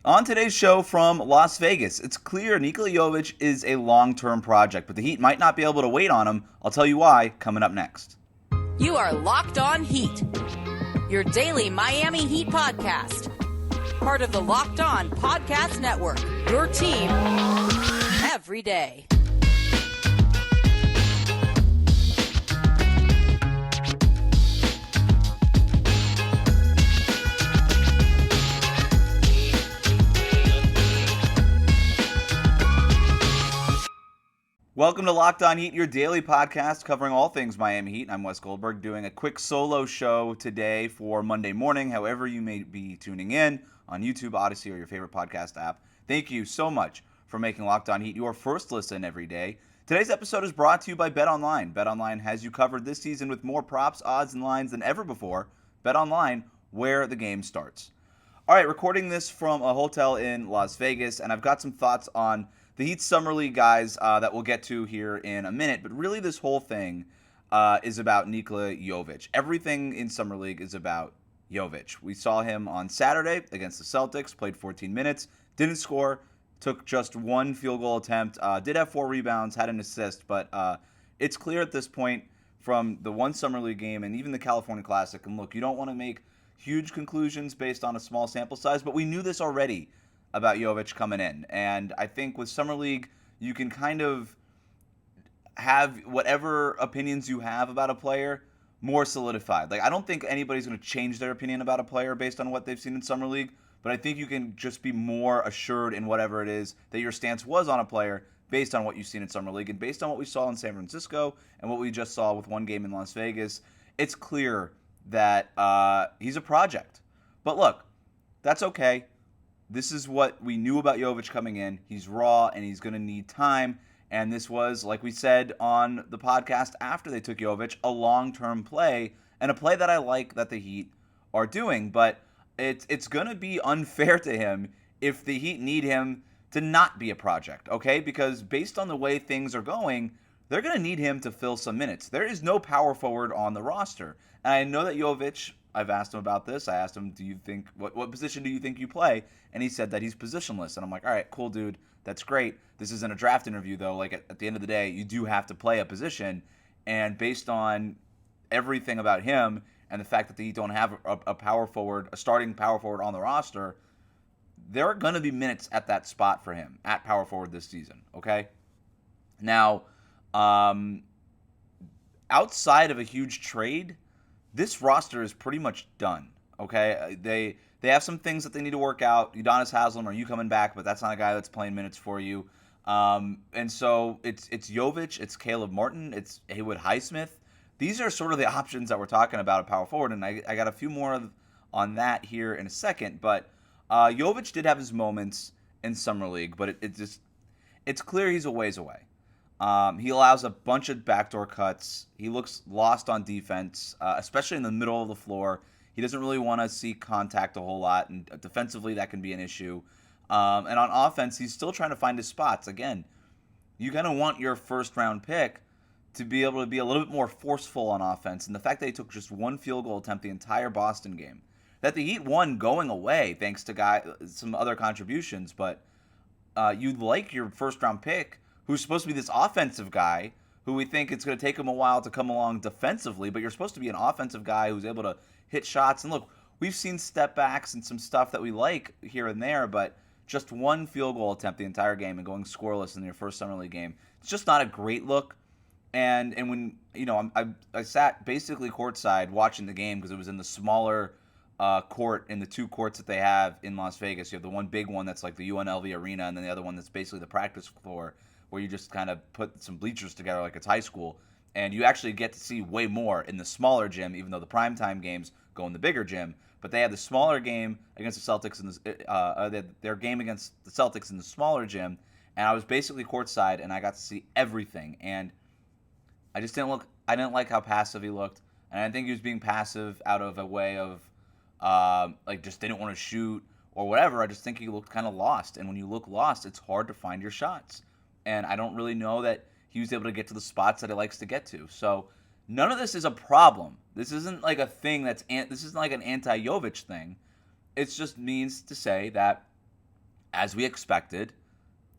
On today's show from Las Vegas, it's clear Nikola Jovic is a long-term project, but the Heat might not be able to wait on him. I'll tell you why coming up next. You are Locked On Heat, your daily Miami Heat podcast. Part of the Locked On Podcast Network, your team every day. Welcome to Locked On Heat, your daily podcast covering all things Miami Heat. I'm Wes Goldberg doing a quick solo show today for Monday morning, however you may be tuning in on YouTube, Odyssey, or your favorite podcast app. Thank you so much for making Locked On Heat your first listen every day. Today's episode is brought to you by BetOnline. BetOnline has you covered this season with more props, odds, and lines than ever before. BetOnline, where the game starts. All right, recording this from a hotel in Las Vegas, and I've got some thoughts on the Heat Summer League guys that we'll get to here in a minute, but really this whole thing is about Nikola Jovic. Everything in Summer League is about Jovic. We saw him on Saturday against the Celtics, played 14 minutes, didn't score, took just one field goal attempt, did have 4 rebounds, had an assist, but it's clear at this point from the one Summer League game and even the California Classic, and look, you don't want to make huge conclusions based on a small sample size, but we knew this already about Jovic coming in. And I think with Summer League, you can kind of have whatever opinions you have about a player more solidified. Like, I don't think anybody's going to change their opinion about a player based on what they've seen in Summer League, but I think you can just be more assured in whatever it is that your stance was on a player based on what you've seen in Summer League. And based on what we saw in San Francisco and what we just saw with one game in Las Vegas, it's clear that he's a project. But look, that's okay. This is what we knew about Jovic coming in. He's raw, and he's going to need time. And this was, like we said on the podcast after they took Jovic, a long-term play, and a play that I like that the Heat are doing. But it's going to be unfair to him if the Heat need him to not be a project, okay? Because based on the way things are going, they're going to need him to fill some minutes. There is no power forward on the roster. And I know that Jovic, I've asked him about this. I asked him, do you think, what position do you think you play? And he said that he's positionless. And I'm like, all right, cool, dude. That's great. This isn't a draft interview, though. Like, at the end of the day, you do have to play a position. And based on everything about him and the fact that they don't have a power forward, a starting power forward on the roster, there are going to be minutes at that spot for him at power forward this season, okay? Now, outside of a huge trade, this roster is pretty much done, okay? They have some things that they need to work out. Udonis Haslem, are you coming back? But that's not a guy that's playing minutes for you. And so it's Jovic, it's Caleb Martin, it's Haywood Highsmith. These are sort of the options that we're talking about at power forward, and I got a few more on that here in a second. But Jovic did have his moments in Summer League, but it's clear he's a ways away. He allows a bunch of backdoor cuts. He looks lost on defense, especially in the middle of the floor. He doesn't really want to see contact a whole lot, and defensively that can be an issue. And on offense, he's still trying to find his spots. Again, you kind of want your first-round pick to be able to be a little bit more forceful on offense. And the fact that he took just one field goal attempt the entire Boston game, that the Heat won going away thanks to some other contributions, but you'd like your first-round pick, who's supposed to be this offensive guy, who we think it's going to take him a while to come along defensively, but you're supposed to be an offensive guy who's able to hit shots. And look, we've seen step backs and some stuff that we like here and there, but just one field goal attempt the entire game and going scoreless in your first Summer League game, it's just not a great look. And when, you know, I sat basically courtside watching the game because it was in the smaller court in the two courts that they have in Las Vegas. You have the one big one that's like the UNLV arena, and then the other one that's basically the practice floor where you just kind of put some bleachers together like it's high school. And you actually get to see way more in the smaller gym, even though the primetime games go in the bigger gym. But they had the smaller game against the Celtics, their game against the Celtics in the smaller gym, and I was basically courtside, and I got to see everything. And I didn't like how passive he looked, and I think he was being passive out of a way of just didn't want to shoot or whatever. I just think he looked kind of lost, and when you look lost, it's hard to find your shots. And I don't really know that he was able to get to the spots that he likes to get to. So none of this is a problem. This isn't like a thing this isn't like an anti-Jovic thing. It just means to say that as we expected,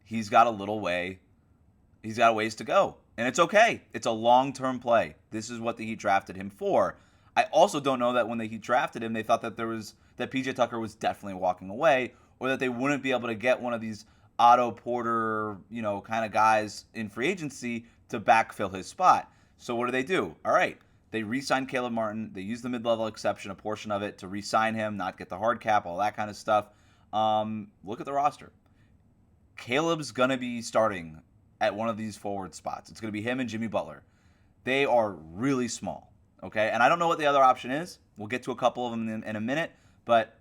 he's got a ways to go. And it's okay. It's a long-term play. This is what the Heat drafted him for. I also don't know that when the Heat drafted him, they thought that PJ Tucker was definitely walking away, or that they wouldn't be able to get one of these Otto Porter, kind of guys in free agency to backfill his spot. So what do? All right. They re-signed Caleb Martin. They used the mid-level exception, a portion of it, to re-sign him, not get the hard cap, all that kind of stuff. Look at the roster. Caleb's going to be starting at one of these forward spots. It's going to be him and Jimmy Butler. They are really small, okay? And I don't know what the other option is. We'll get to a couple of them in a minute. But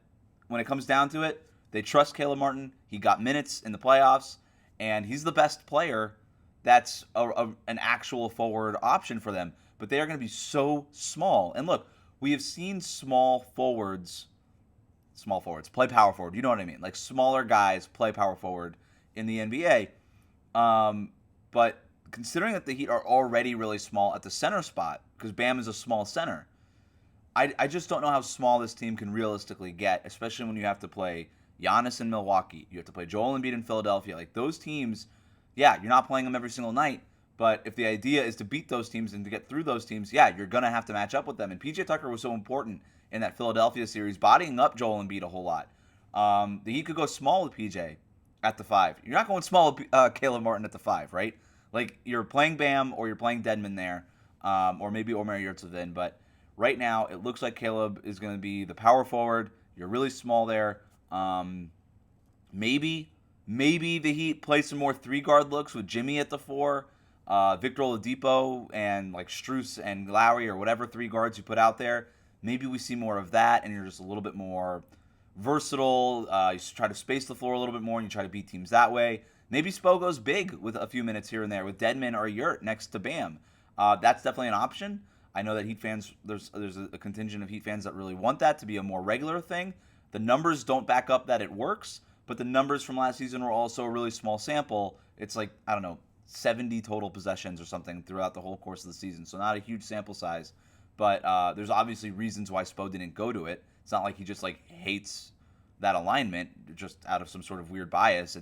when it comes down to it, they trust Caleb Martin. He got minutes in the playoffs, and he's the best player that's an actual forward option for them. But they are going to be so small. And look, we have seen small forwards play power forward. You know what I mean? Like smaller guys play power forward in the NBA. But considering that the Heat are already really small at the center spot, because Bam is a small center, I just don't know how small this team can realistically get, especially when you have to play Giannis in Milwaukee. You have to play Joel Embiid in Philadelphia. Like those teams, yeah, you're not playing them every single night. But if the idea is to beat those teams and to get through those teams, yeah, you're going to have to match up with them. And PJ Tucker was so important in that Philadelphia series, bodying up Joel Embiid a whole lot. The Heat could go small with PJ at the 5. You're not going small with Caleb Martin at the 5, right? Like, you're playing Bam or you're playing Dedmon there, or maybe Omer Yurtseven. But right now, it looks like Caleb is going to be the power forward. You're really small there. Maybe the Heat play some more 3-guard looks with Jimmy at the 4. Victor Oladipo and like Strus and Lowry or whatever 3 guards you put out there. Maybe we see more of that, and you're just a little bit more versatile. You try to space the floor a little bit more, and you try to beat teams that way. Maybe Spo goes big with a few minutes here and there with Dedmon or Yurt next to Bam. That's definitely an option. I know that Heat fans, there's a contingent of Heat fans that really want that to be a more regular thing. The numbers don't back up that it works, but the numbers from last season were also a really small sample. It's like, I don't know, 70 total possessions or something throughout the whole course of the season. So not a huge sample size, but there's obviously reasons why Spo didn't go to it. It's not like he just like hates that alignment just out of some sort of weird bias.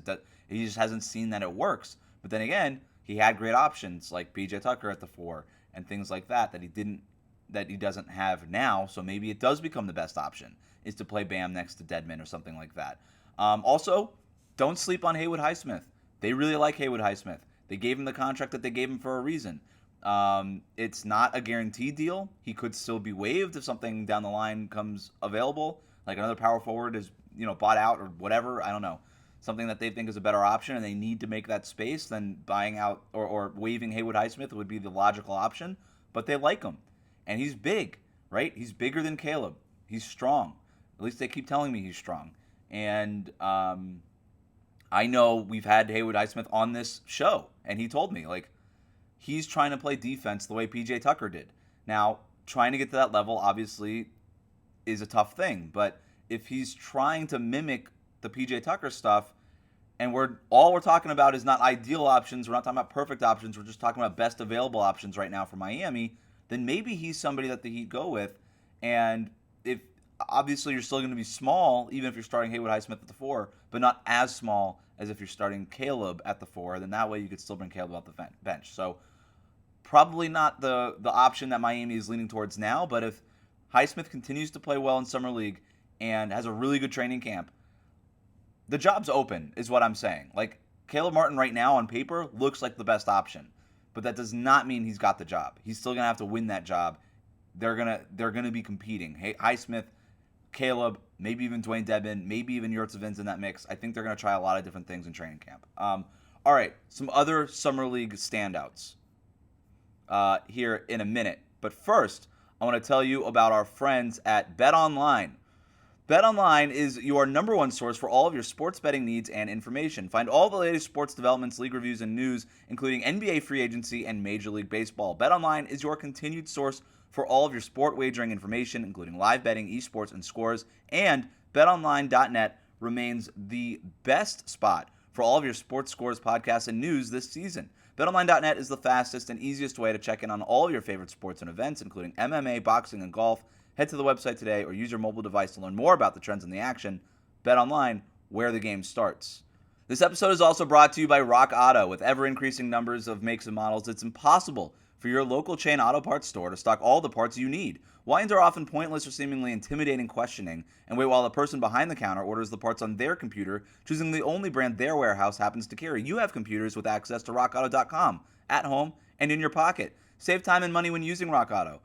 He just hasn't seen that it works. But then again, he had great options like PJ Tucker at the 4 and things like that he doesn't have now. So maybe it does become the best option is to play Bam next to Dedmon or something like that. Also, don't sleep on Haywood Highsmith. They really like Haywood Highsmith. They gave him the contract that they gave him for a reason. It's not a guaranteed deal. He could still be waived if something down the line comes available, like another power forward is bought out or whatever. I don't know. Something that they think is a better option and they need to make that space, then buying out or waiving Haywood Highsmith would be the logical option. But they like him. And he's big, right? He's bigger than Caleb. He's strong. At least they keep telling me he's strong. And I know we've had Haywood Highsmith on this show, and he told me, like, he's trying to play defense the way PJ Tucker did. Now, trying to get to that level, obviously, is a tough thing. But if he's trying to mimic the PJ Tucker stuff, and all we're talking about is not ideal options, we're not talking about perfect options, we're just talking about best available options right now for Miami, then maybe he's somebody that the Heat go with. And if obviously you're still going to be small, even if you're starting Haywood Highsmith at the 4, but not as small as if you're starting Caleb at the 4, then that way you could still bring Caleb off the bench. So probably not the option that Miami is leaning towards now, but if Highsmith continues to play well in Summer League and has a really good training camp, the job's open is what I'm saying. Like, Caleb Martin right now on paper looks like the best option, but that does not mean he's got the job. He's still going to have to win that job. They're gonna be competing. Highsmith, Caleb, maybe even Dwayne Dedmon, maybe even Yurtseven's in that mix. I think they're going to try a lot of different things in training camp. All right, some other Summer League standouts here in a minute. But first, I want to tell you about our friends at BetOnline. BetOnline is your number one source for all of your sports betting needs and information. Find all the latest sports developments, league reviews, and news, including NBA free agency and Major League Baseball. BetOnline is your continued source for all of your sport wagering information, including live betting, esports, and scores. And BetOnline.net remains the best spot for all of your sports scores, podcasts, and news this season. BetOnline.net is the fastest and easiest way to check in on all of your favorite sports and events, including MMA, boxing, and golf. Head to the website today or use your mobile device to learn more about the trends in the action. BetOnline, where the game starts. This episode is also brought to you by Rock Auto. With ever-increasing numbers of makes and models, it's impossible for your local chain auto parts store to stock all the parts you need. Lines are often pointless or seemingly intimidating questioning, and wait while the person behind the counter orders the parts on their computer, choosing the only brand their warehouse happens to carry. You have computers with access to RockAuto.com, at home and in your pocket. Save time and money when using Rock Auto.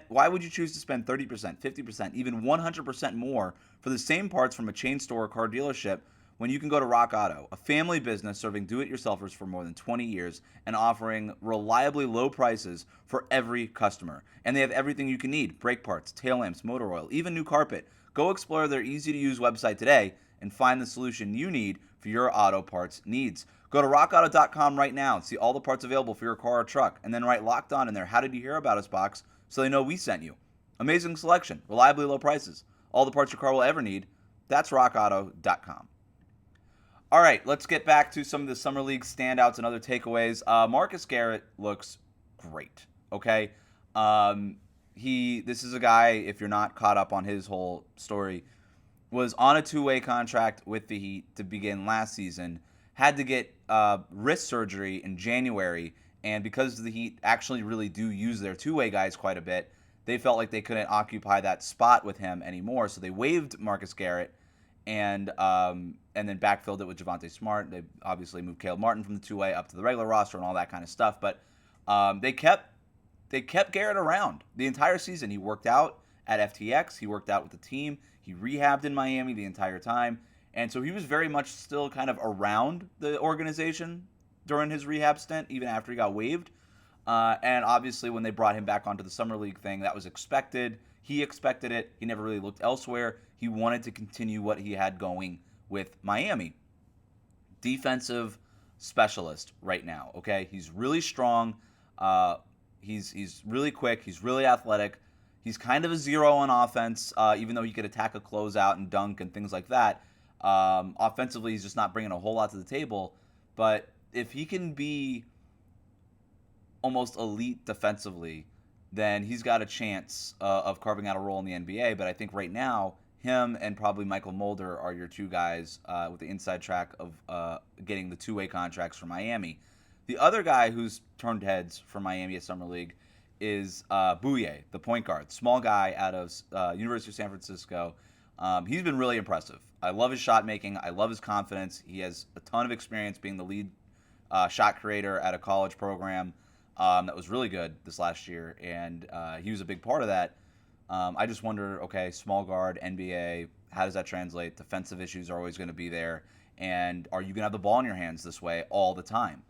Why would you choose to spend 30%, 50%, even 100% more for the same parts from a chain store or car dealership when you can go to Rock Auto, a family business serving do-it-yourselfers for more than 20 years and offering reliably low prices for every customer. And they have everything you can need: brake parts, tail lamps, motor oil, even new carpet. Go explore their easy-to-use website today and find the solution you need for your auto parts needs. Go to rockauto.com right now and see all the parts available for your car or truck, and then write Locked On in their How Did You Hear About Us box so they know we sent you. Amazing selection, reliably low prices, all the parts your car will ever need. That's rockauto.com. All right, let's get back to some of the Summer League standouts and other takeaways. Marcus Garrett looks great, okay? This is a guy, if you're not caught up on his whole story, was on a two-way contract with the Heat to begin last season, had to get wrist surgery in January, and because the Heat actually really do use their two-way guys quite a bit, they felt like they couldn't occupy that spot with him anymore, so they waived Marcus Garrett and then backfilled it with Javonte Smart. They obviously moved Caleb Martin from the two-way up to the regular roster and all that kind of stuff, but they kept Garrett around the entire season. He worked out at FTX. He worked out with the team. He rehabbed in Miami the entire time. And so he was very much still kind of around the organization during his rehab stint, even after he got waived. And obviously when they brought him back onto the Summer League thing, that was expected. He expected it. He never really looked elsewhere. He wanted to continue what he had going with Miami. Defensive specialist right now, okay? He's really strong. He's really quick. He's really athletic. He's kind of a zero on offense, even though he could attack a closeout and dunk and things like that. Offensively, he's just not bringing a whole lot to the table. But if he can be almost elite defensively, then he's got a chance of carving out a role in the NBA. But I think right now, him and probably Michael Mulder are your two guys with the inside track of getting the two-way contracts for Miami. The other guy who's turned heads for Miami at Summer League is Bouye, the point guard, small guy out of University of San Francisco. He's been really impressive. I love his shot making. I love his confidence. He has a ton of experience being the lead shot creator at a college program that was really good this last year, and he was a big part of that. I just wonder, okay, small guard, NBA, how does that translate? Defensive issues are always going to be there, and are you going to have the ball in your hands this way all the time?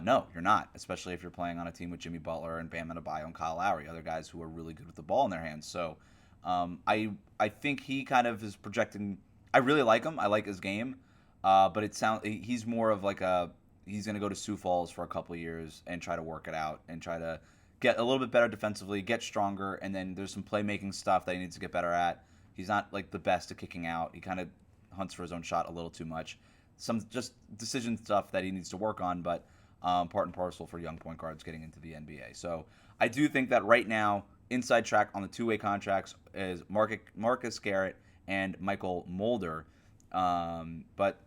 No, you're not, especially if you're playing on a team with Jimmy Butler and Bam Adebayo and Kyle Lowry, other guys who are really good with the ball in their hands. So I think he kind of is projecting. I really like him. I like his game, but he's more of like he's going to go to Sioux Falls for a couple of years and try to work it out and try to get a little bit better defensively, get stronger, and then there's some playmaking stuff that he needs to get better at. He's not like the best at kicking out. He kind of hunts for his own shot a little too much. Some just decision stuff that he needs to work on, but part and parcel for young point guards getting into the NBA. So I do think that right now, inside track on the two-way contracts is Marcus Garrett and Michael Mulder. But,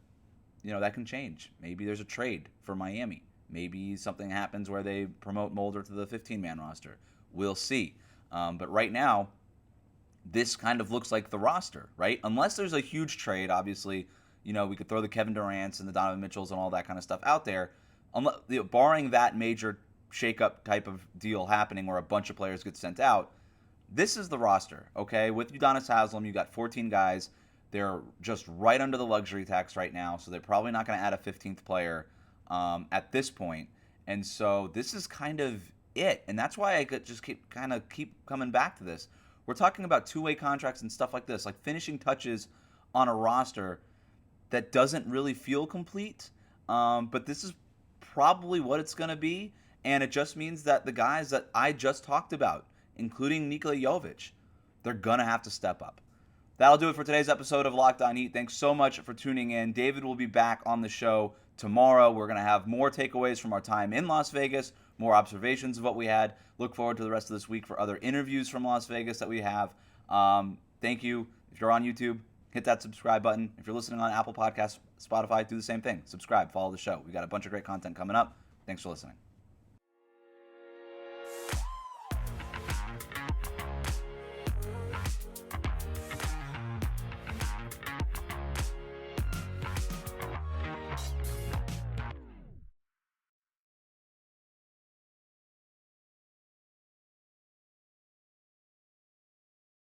that can change. Maybe there's a trade for Miami. Maybe something happens where they promote Mulder to the 15-man roster. We'll see. But right now, this kind of looks like the roster, right? Unless there's a huge trade, obviously, we could throw the Kevin Durant's and the Donovan Mitchells and all that kind of stuff out there. Barring that major shakeup type of deal happening where a bunch of players get sent out, this is the roster, okay? With Udonis Haslem, you got 14 guys. They're just right under the luxury tax right now, so they're probably not going to add a 15th player at this point. And so this is kind of it. And that's why I could just keep coming back to this. We're talking about two-way contracts and stuff like this, like finishing touches on a roster that doesn't really feel complete. But this is probably what it's going to be. And it just means that the guys that I just talked about, including Nikola Jovic, they're going to have to step up. That'll do it for today's episode of Locked On Heat. Thanks so much for tuning in. David will be back on the show tomorrow. We're going to have more takeaways from our time in Las Vegas, more observations of what we had. Look forward to the rest of this week for other interviews from Las Vegas that we have. Thank you. If you're on YouTube, hit that subscribe button. If you're listening on Apple Podcasts, Spotify, do the same thing. Subscribe, follow the show. We got a bunch of great content coming up. Thanks for listening.